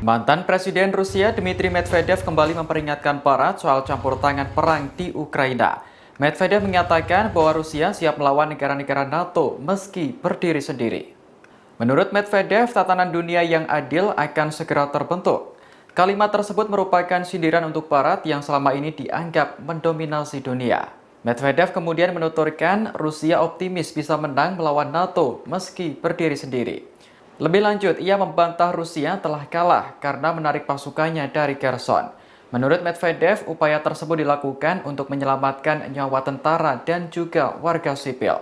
Mantan Presiden Rusia Dmitry Medvedev kembali memperingatkan Barat soal campur tangan perang di Ukraina. Medvedev menyatakan bahwa Rusia siap melawan negara-negara NATO meski berdiri sendiri. Menurut Medvedev, tatanan dunia yang adil akan segera terbentuk. Kalimat tersebut merupakan sindiran untuk Barat yang selama ini dianggap mendominasi dunia. Medvedev kemudian menuturkan Rusia optimis bisa menang melawan NATO meski berdiri sendiri. Lebih lanjut, ia membantah Rusia telah kalah karena menarik pasukannya dari Kherson. Menurut Medvedev, upaya tersebut dilakukan untuk menyelamatkan nyawa tentara dan juga warga sipil.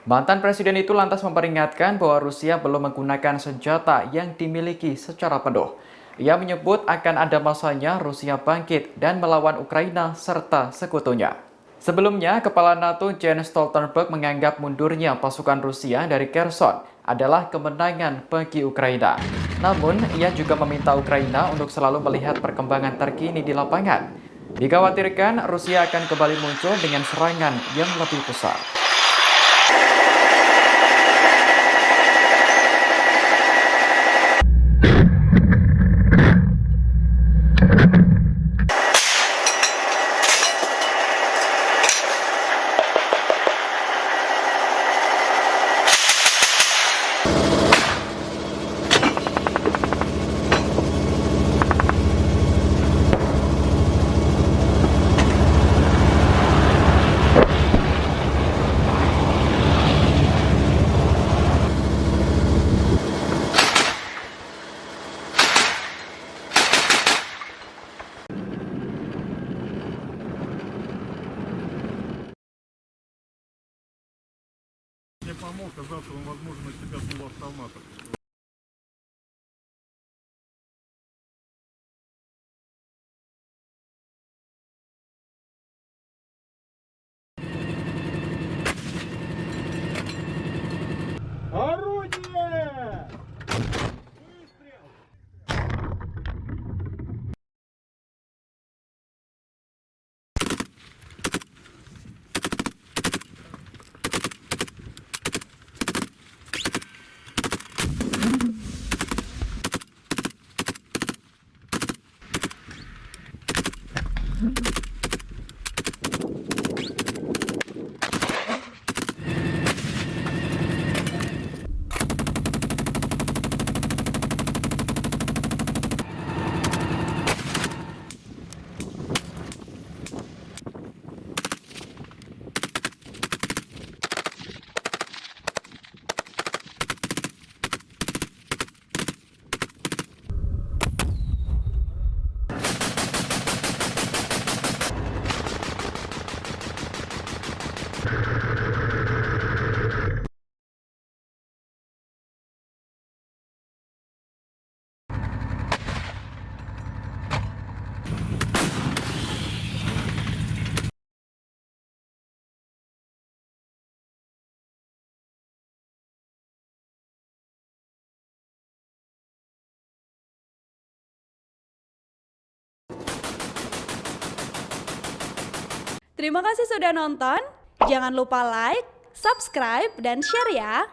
Mantan presiden itu lantas memperingatkan bahwa Rusia belum menggunakan senjata yang dimiliki secara penuh. Ia menyebut akan ada masanya Rusia bangkit dan melawan Ukraina serta sekutunya. Sebelumnya, Kepala NATO Jens Stoltenberg menganggap mundurnya pasukan Rusia dari Kherson adalah kemenangan bagi Ukraina. Namun, ia juga meminta Ukraina untuk selalu melihat perkembangan terkini di lapangan. Dikhawatirkan Rusia akan kembali muncul dengan serangan yang lebih besar. Мне помог, а завтра он, возможно, себя с полуавтоматом. Орудие! Выстрел! Terima kasih sudah nonton. Jangan lupa like, subscribe, dan share ya.